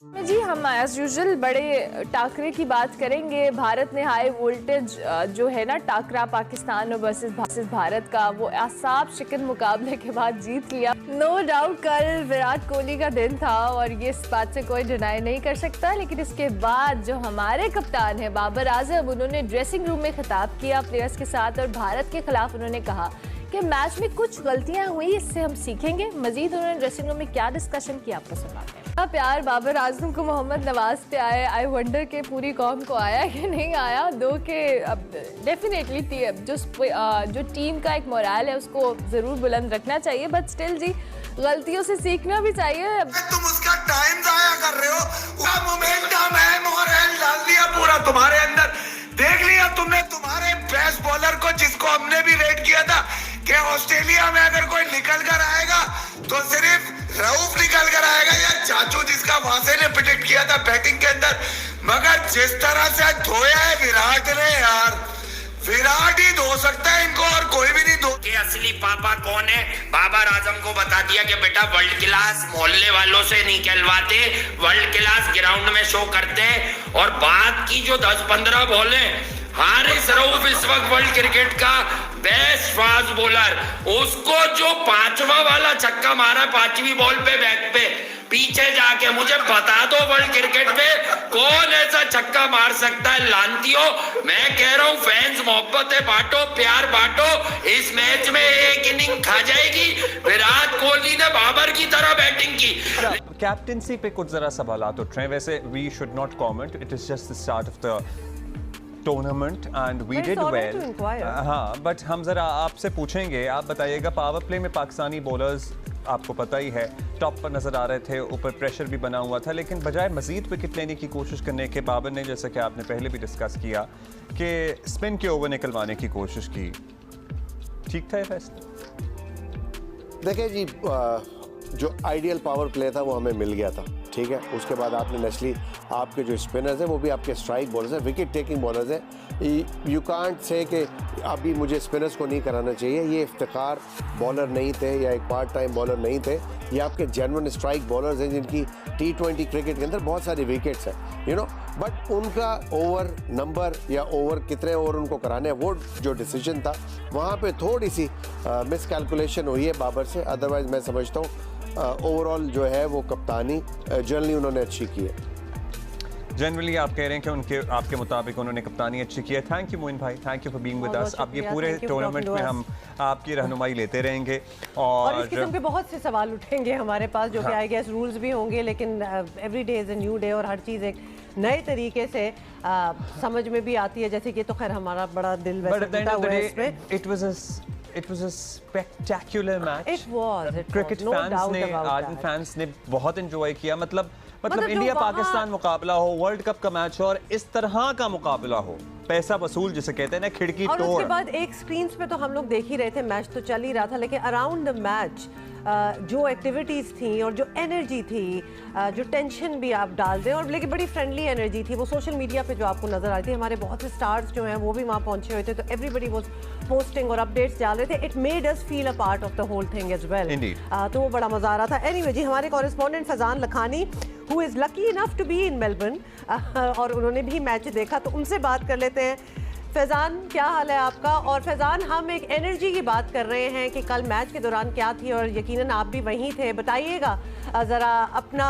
जी हम as usual बड़े टाकरे की बात करेंगे। भारत ने हाई वोल्टेज जो है ना टाकरा पाकिस्तान वर्सेस भारत का वो असाब शिकन मुकाबले के बाद जीत लिया। नो डाउट कल विराट कोहली का दिन था और ये इस बात से कोई डिनाई नहीं कर सकता, लेकिन इसके बाद जो हमारे कप्तान है बाबर आजम, उन्होंने ड्रेसिंग रूम में खिताब किया प्लेयर्स के साथ और भारत के खिलाफ उन्होंने कहा कि मैच में कुछ गलतियां हुई, इससे हम सीखेंगे। मजीद उन्होंने ड्रेसिंग रूम में क्या डिस्कशन किया आपको सुनाते हैं। प्यार बाबर आजम को मोहम्मद नवाज पे आया, आई वंडर के पूरी कौम को आया कि नहीं आया। दो के डेफिनेटली जो टीम का एक मोरल है उसको जरूर बुलंद रखना चाहिए, बट स्टिल जी गलतियों से सीखना भी चाहिए। तुम उसका टाइम जाया कर रहे हो, वो मोमेंटम है, मोरल डाल दिया पूरा तुम्हारे अंदर। देख लिया तुमने तुम्हारे बेस्ट बॉलर को, जिसको हमने भी रेट किया था कि ऑस्ट्रेलिया में अगर कोई निकल कर आएगा तो सिर्फ रऊफ निकल कर आएगा या चाचू, जिसका वासे ने प्रेडिक्ट किया था बैटिंग के अंदर। मगर जिस तरह से धोया है विराट ने, यार विराट ही धो सकता है इनको और कोई भी नहीं धो। कि असली पापा कौन है, बाबर आजम को बता दिया कि बेटा वर्ल्ड क्लास मोहल्ले वालों से नहीं कहलवाते, वर्ल्ड क्लास ग्राउंड में शो करते हैं। और बात की जो 10-15 बॉलें, हारिस रऊफ इस वक्त वर्ल्ड क्रिकेट का बेस्ट फास्ट बॉलर, उसको जो 5वां वाला छक्का मारा 5वीं बॉल पे बैक पे पीछे जाके, मुझे बता दो वर्ल्ड क्रिकेट में कौन ऐसा छक्का मार सकता है। लांतियों, मैं कह रहा हूँ फैंस मोहब्बतें बांटो, प्यार बांटो। इस मैच में एक इनिंग खा जाएगी। विराट कोहली ने बाबर की तरह बैटिंग की। कैप्टनसी पे कुछ जरा सवालात उठ रहे हैं। वैसे we should not comment, it is just the start of the tournament and we did well. हाँ, बट हम जरा आपसे पूछेंगे, आप बताइएगा पावर प्ले में पाकिस्तानी बॉलर्स आपको पता ही है टॉप पर नजर आ रहे थे, ऊपर प्रेशर भी बना हुआ था, लेकिन बजाय मजीद विकेट लेने की कोशिश करने के बाबर ने, जैसा कि आपने पहले भी डिस्कस किया, कि स्पिन के ओवर निकलवाने की कोशिश की। ठीक था ये फैसला? देखिए जी, जो आइडियल पावर प्ले था वो हमें मिल गया था, ठीक है। उसके बाद आपने नेचुरली आपके जो स्पिनर्स हैं वो भी आपके स्ट्राइक बॉलर्स हैं, विकेट टेकिंग बॉलर्स हैं। यू कांट से कि अभी मुझे स्पिनर्स को नहीं कराना चाहिए। ये इफ्तिखार बॉलर नहीं थे या एक पार्ट टाइम बॉलर नहीं थे, ये आपके जेन्युइन स्ट्राइक बॉलर्स हैं जिनकी T20 क्रिकेट के अंदर बहुत सारी विकेट्स हैं, यू नो। बट उनका ओवर नंबर या ओवर कितने ओवर उनको कराने हैं, वो जो डिसीजन था वहाँ पे थोड़ी सी मिस कैलकुलेशन हुई है बाबर से। अदरवाइज मैं समझता हूँ ओवरऑल जो है वो कप्तानी जनरली उन्होंने अच्छी की है। जनरली आप कह रहे हैं कि आपके मुताबिक उन्होंने कप्तानी अच्छी की है। थैंक यू मोइन भाई, thank you for being with us. अब ये पूरे टूर्नामेंट में हम आपकी रहनुमाई लेते रहेंगे और इस किस्म के बहुत से सवाल उठेंगे हमारे पास, जो कि आई गेस रूल्स भी होंगे, लेकिन every day is a new day और हर चीज़ एक नए तरीके से समझ में भी आती है। जैसे कि तो खैर हमारा बड़ा दिल वैसे टूटा हुआ है इसमें। It was a spectacular match. It was. Cricket no fans doubt ने, about आर्मी that. फैंस ने बहुत एंजॉय किया। मतलब जो इंडिया वहाँ- पाकिस्तान मुकाबला हो, वर्ल्ड कप का मैच हो और इस तरह का मुकाबला हो, पैसा वसूल जिसे कहते हैं ना, खिड़की और तोड़। उसके बाद एक स्क्रीन पे तो हम लोग देख ही रहे थे, मैच तो चल ही रहा था, लेकिन अराउंड द मैच जो एक्टिविटीज़ थी और जो एनर्जी थी, जो टेंशन भी आप डाल दें, और लेकिन बड़ी फ्रेंडली एनर्जी थी। वो सोशल मीडिया पे जो आपको नज़र आ रही थी, हमारे बहुत से स्टार्स जो हैं वो भी वहाँ पहुँचे हुए थे, तो एवरीबडी वाज पोस्टिंग और अपडेट्स डाल रहे थे। It made us feel a part of the whole thing as well. तो वो बड़ा मज़ा आ रहा था। एनीवे जी, हमारे correspondent Faizan Lakhani who is lucky enough to be in Melbourne और उन्होंने भी मैच देखा, तो उनसे बात कर लेते हैं। फैज़ान, क्या हाल है आपका? और फैज़ान, हम एक एनर्जी की बात कर रहे हैं कि कल मैच के दौरान क्या थी, और यकीनन आप भी वहीं थे। बताइएगा ज़रा अपना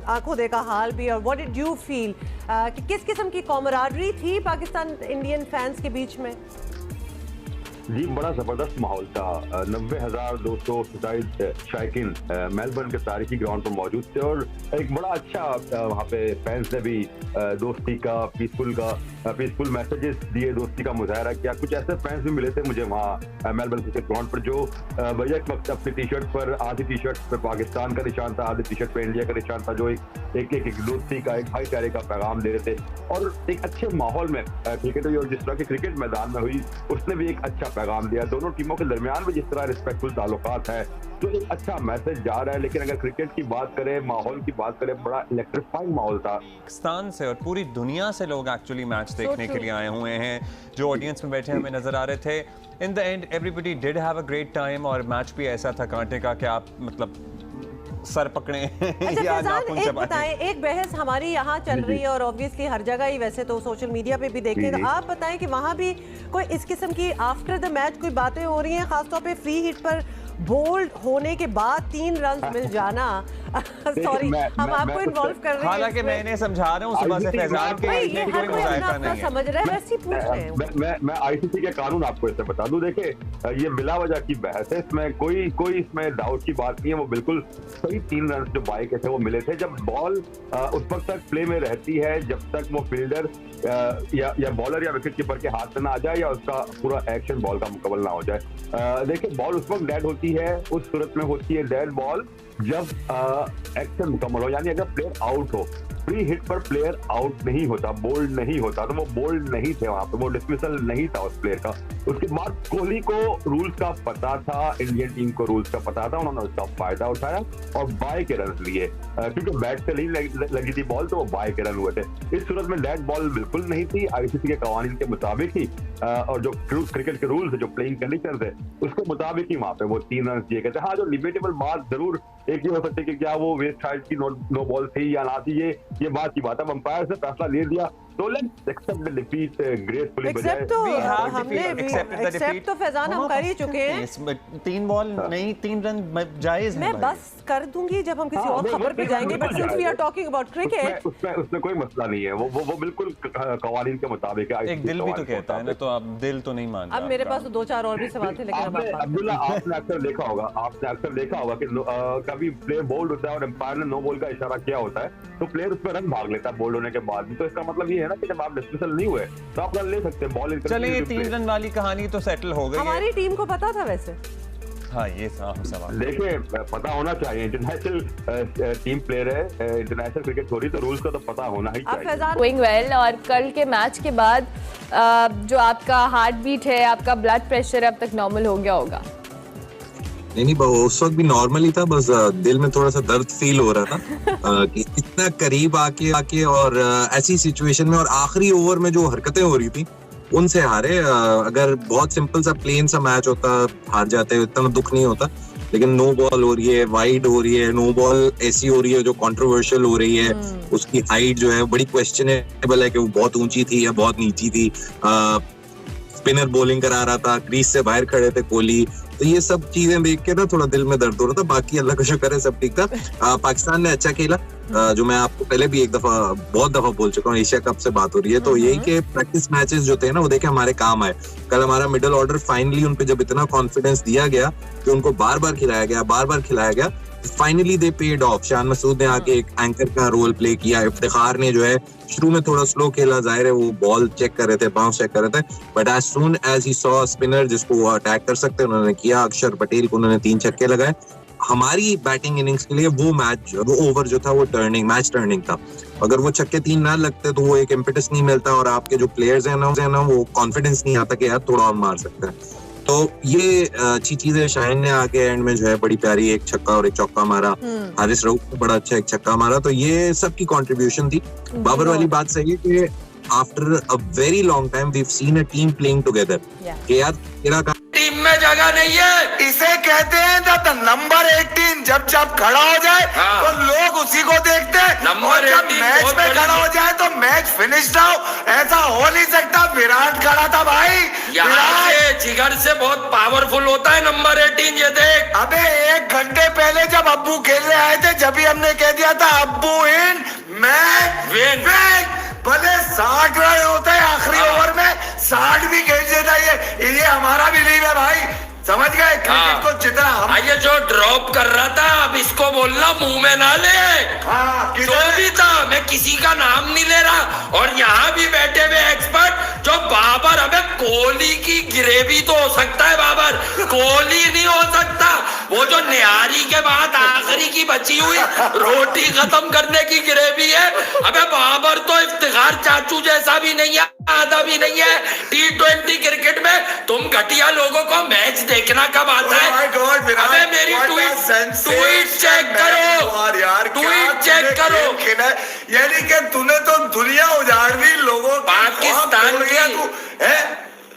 आंखों देखा हाल भी, और व्हाट डिड यू फील कि किस किस्म की कॉमराडरी थी पाकिस्तान इंडियन फैंस के बीच में? जी, बड़ा ज़बरदस्त माहौल था। 90,227 शायकीन मेलबर्न के तारीखी ग्राउंड पर मौजूद थे और एक बड़ा अच्छा वहाँ पे फैंस ने भी दोस्ती का पीसफुल मैसेजेस दिए, दोस्ती का मुजाहरा किया। कुछ ऐसे फैंस भी मिले थे मुझे वहाँ मेलबर्न क्रिकेट ग्राउंड पर, जो बैक वक्त अपनी टी शर्ट पर, आधी टी शर्ट पर पाकिस्तान का निशान था, आधी टी शर्ट पर इंडिया का निशान था, जो एक दोस्ती का, एक भाईचारे का पैगाम दे रहे थे। और एक अच्छे माहौल में क्रिकेट हुई, और जिस तरह की क्रिकेट मैदान में हुई उसने भी एक अच्छा पैगाम दिया। दोनों टीमों के दरमियान भी जिस तरह रिस्पेक्टफुल ताल्लुकात है, तो एक अच्छा मैसेज जा रहा है। लेकिन अगर क्रिकेट की बात करें, माहौल की बात करें, बड़ा इलेक्ट्रीफाइंग माहौल था। पाकिस्तान से और पूरी दुनिया से लोग एक्चुअली मैच देखने के लिए आए हुए हैं, जो ऑडियंस में बैठे हमें नजर आ रहे थे। In the end everybody did have a great time, और मैच भी ऐसा था कांटे का कि आप मतलब सर पकड़े अच्छा या फैजान, नाखून एक चबाएं। बताएं, एक बहस हमारी यहाँ चल रही है और ऑब्वियसली हर जगह ही, वैसे तो सोशल मीडिया पे भी देखें, तो आप बताएं कि वहाँ भी कोई इस किस्म की आफ्टर द मैच कोई बातें हो रही हैं, खासतौर पे फ्री हिट पर बोल्ड होने के बाद 3 रन मिल जाना। सॉरी, हम आपको इन्वॉल्व कर रहे हैं। हालांकि मैं इन्हें समझा रहा हूँ सुबह से फैजान के ये इतने हर कोई कोई अपना मुजाहिदा अपना नहीं है। समझ रहा है, वैसे ही पूछ रहे हैं। मैं आईसीसी के कानून आपको इससे बता दूं। देखिए, ये बिला वजह की बहस है, इसमें कोई इसमें डाउट की बात नहीं है। वो बिल्कुल सही 3 रन जो बाई के थे वो मिले थे। जब बॉल उस वक्त तक प्ले में रहती है जब तक वो फील्डर या बॉलर या विकेट कीपर के हाथ में ना आ जाए या उसका पूरा एक्शन बॉल का मुकम्मल ना हो जाए। देखिए, बॉल उस वक्त डेड होती है, उस सूरत में होती है डेड बॉल जब एक्शन मुकम्मल हो, यानी अगर प्लेयर आउट हो। फ्री हिट पर प्लेयर आउट नहीं होता, बोल्ड नहीं होता, तो वो बोल्ड नहीं थे वहां पे, वो डिसमिसल नहीं था उस प्लेयर का। उसके बाद कोहली को रूल्स का पता था, इंडियन टीम को रूल्स का पता था, उन्होंने उसका फायदा उठाया और बाय के रन लिए, क्योंकि बैट से नहीं लगी थी बॉल, तो वो बाय के रन हुए थे। इस सूरत में डेड बॉल बिल्कुल नहीं थी, आईसीसी के कवानीन के मुताबिक ही और जो क्रिकेट के रूल्स है, जो प्लेइंग कंडीशन है, उसके मुताबिक ही वहां पे वो 3 रन दिए गए थे। हाँ, जो डिबेटेबल बात जरूर एक ही हो सकती है कि क्या वो वेस्ट साइड की नो बॉल थी या ना थी, ये बात की बात है। अंपायर से फैसला ले दिया, तो let's accept the defeat gracefully. Accept तो हमने एक्सेप्ट तो फैजान हम कर ही चुके हैं। 3 बॉल नहीं, 3 रन जायज है। मैं बस कर दूंगी जब हम किसी और खबर पे जाएंगे, but since we are talking about cricket, उसमें कोई मसला नहीं है। वो बिल्कुल कवानीन के मुताबिक है। एक दिल भी तो कहता है ना, तो आप दिल तो नहीं मानते। अब मेरे पास तो 2-4 और भी सवाल थे, लेकिन अब आप अब्दुल्ला, आपने अक्सर देखा होगा कि कभी प्लेयर बोल्ड होता है और एम्पायर ने नो बॉल का इशारा किया होता है, तो प्लेयर उस पर रन भाग लेता है बोल्ड होने के बाद भी। तो इसका मतलब ये है ना कि जब आप डिस्मिसल नहीं हुए तो आप रन ले सकते हैं। बॉल चलिए, 3 रन वाली कहानी तो सेटल हो गई है। हमारी टीम को पता था वैसे। हाँ, ये सवाल देखिए, पता होना चाहिए, इंटरनेशनल टीम प्लेयर है, इंटरनेशनल क्रिकेट हो रही, तो रूल्स का तो पता होना ही चाहिए। गोइंग वेल, और कल के मैच के बाद जो आपका हार्ट बीट है, आपका ब्लड प्रेशर अब तक नॉर्मल हो गया होगा? नहीं, उस वक्त भी नॉर्मल ही था, बस दिल में थोड़ा सा दर्द फील हो रहा था कि इतना करीब आके और ऐसी सिचुएशन में और आखिरी ओवर में जो हरकतें हो रही थी उनसे हारे। अगर बहुत सिंपल सा प्लेन सा मैच होता, हार जाते, इतना दुख नहीं होता, लेकिन नो बॉल हो रही है, वाइड हो रही है, नो बॉल ऐसी हो रही है जो कंट्रोवर्शियल हो रही है। उसकी हाइट जो है बड़ी क्वेश्चनेबल है कि वो बहुत ऊंची थी या बहुत नीची थी। स्पिनर बॉलिंग करा रहा था, क्रीज से बाहर खड़े थे कोहली, तो ये सब चीजें देख के ना थोड़ा दिल में दर्द हो रहा था। बाकी अल्लाह का शुक्र है सब ठीक था। पाकिस्तान ने अच्छा खेला, जो मैं आपको पहले भी बहुत दफा बोल चुका हूँ, एशिया कप से बात हो रही है, तो यही कि प्रैक्टिस मैचेस जो थे ना वो देखे हमारे काम आए। कल हमारा मिडिल ऑर्डर फाइनली उन पे जब इतना कॉन्फिडेंस दिया गया कि उनको बार बार खिलाया गया, finally they paid of. Shan Masood ने आके एक एंकर का रोल प्ले किया, इफ्तिखार ने जो है शुरू में थोड़ा स्लो खेला, जाहिर है वो बॉल चेक कर रहे थे, बाउंस चेक कर रहे थे, but as soon as he saw spinner जिसको वो अटैक कर सकते हैं उन्होंने किया। अक्षर पटेल को उन्होंने 3 छक्के लगाए। हमारी बैटिंग इनिंग्स के लिए वो ओवर जो था वो मैच टर्निंग था। अगर वो छक्के 3 ना लगते तो वो एक इम्पेटस नहीं मिलता और आपके जो प्लेयर्स हैं ना वो कॉन्फिडेंस नहीं आता कि यार थोड़ा और मार सकते हैं। तो ये अच्छी चीज है। शाहीन ने आके एंड में जो है बड़ी प्यारी एक छक्का और एक चौका मारा, हारिस रऊफ ने बड़ा अच्छा एक छक्का मारा, तो ये सबकी कंट्रीब्यूशन थी। बाबर वाली बात सही है कि after a very long time we have seen a team playing together, कि यार तेरा टीम में जगह नहीं है। इसे कहते हैं द नंबर 18। जब खड़ा हो जाए तो लोग उसी को देखते हैं, और जब मैच में खड़ा हो जाए तो मैच फिनिश ना हो, ऐसा हो नहीं सकता। विराट खड़ा था भाई, यहाँ से जिगर से बहुत पावरफुल होता है नंबर 18। ये देख, अबे 1 घंटे पहले जब अब्बू खेलने आए थे, जब ही हमने कह दिया था अब्बू इन मैच विन। भले 60 रन होते हैं आखिरी ओवर में, 60 भी खेल देता ये हमारा बिलीव है भाई, समझ गए? क्रिकेट को जितना हम ये जो ड्रॉप कर रहा था, अब इसको बोलना मुंह में ना ले। जो भी था, मैं किसी का नाम नहीं ले रहा। और यहाँ भी बैठे हुए एक्सपर्ट जो बाबर, अबे कोहली की ग्रेवी तो हो सकता है, बाबर कोहली नहीं हो सकता। वो जो निहारी के बाद आखिरी की बची हुई रोटी खत्म करने की ग्रेवी है, अबे बाबर तो इफ्तिखार चाचू जैसा भी नहीं है, आधा भी नहीं है। T20 क्रिकेट में तुम घटिया लोगों को मैच देखना कब आता है? अबे मेरी ट्वीट चेक करो, यानी कि तूने तो दुनिया उजाड़ दी लोगों की। पाकिस्तान तू है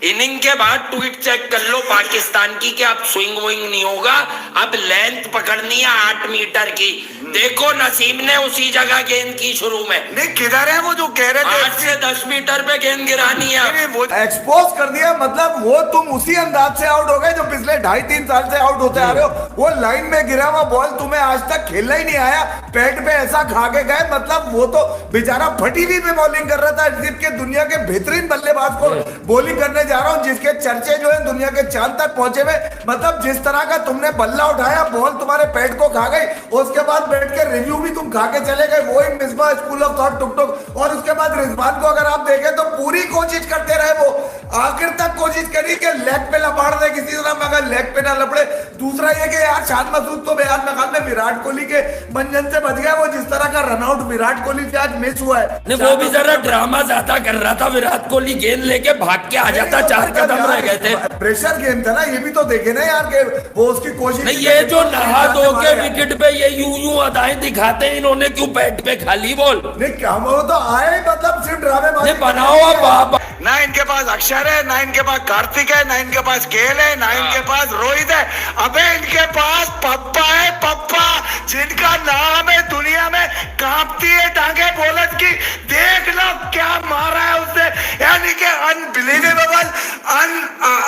इनिंग के बाद ट्वीट चेक कर लो पाकिस्तान की कि अब स्विंग विंग नहीं होगा, अब लेंथ पकड़नी है 8 मीटर की। देखो नसीम ने उसी जगह गेंद की शुरू में। नहीं किधर है वो जो कह रहे थे 8 से 10 मीटर पे गेंद गिरानी है। नहीं, वो एक्सपोज कर दिया, मतलब वो तुम उसी अंदाज से आउट हो गए जो पिछले 2.5-3 साल से आउट होते आ रहे हो। वो लाइन में गिरा हुआ बॉल तुम्हें आज तक खेलना ही नहीं आया, पैड पे ऐसा खा के गए, मतलब वो तो बेचारा फटी हुई में बॉलिंग कर रहा था। जिसके दुनिया के बेहतरीन बल्लेबाज को बॉलिंग करने जा रहा हूँ, जिसके चर्चे जो है दुनिया के चांद तक पहुंचे हुए, मतलब जिस तरह का तुमने बल्ला उठाया, बॉल तुम्हारे पैड को खा गई, उसके बाद बैठ के रिव्यू भी तुम खा के चले गए। वो ही मिसबा स्कूल ऑफ थॉट टुक टुक। और उसके बाद रिजवान को अगर आप देखें तो पूरी कोशिश करते रहे, वो आखिर तक कोशिश करी कि लेग पे लपाड़ दे किसी तरह, मगर लेग पे ना लपड़े। दूसरा ये कि यार शान मसूद तो बेयान में में विराट कोहली के मंजन से बच गया। वो जिस तरह का रनआउट विराट कोहली से आज मिस हुआ है, वो भी जरा ड्रामा ज्यादा कर रहा था। विराट कोहली गेंद लेके भाग के आ जाता, 4 कदम रह गए थे। प्रेशर गेम था ना, ये भी तो देखे ना यार के वो उसकी कोशिश। नहीं, ये जो नहा धो के विकेट पे ये यूं अदाएं दिखाते हैं, इन्होंने क्यों बैट पे खाली बॉल? नहीं क्या वो तो आए, मतलब सिर्फ ड्रामेबाजी बनाओ अब। ना इनके पास अक्षर है, ना इनके पास कार्तिक है, ना इनके पास केएल है, ना इनके पास रोहित है। अबे इनके पास पप्पा है, पप्पा, जिनका नाम है दुनिया में कांपती है टांगे बॉलर की। देख लो क्या मारा है उसने, यानी कि अनबिलीवेबल,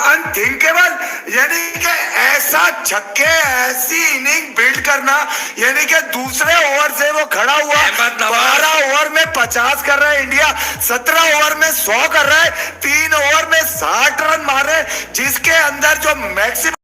अनथिंकेबल, यानी कि ऐसा छक्के, ऐसी इनिंग बिल्ड करना, यानी कि दूसरे ओवर से वो खड़ा हुआ 12 ओवर में 50 कर रहा है इंडिया, 17 ओवर में 100 कर रहा है, 3 ओवर में 60 रन मारे, जिसके अंदर जो मैक्सिमम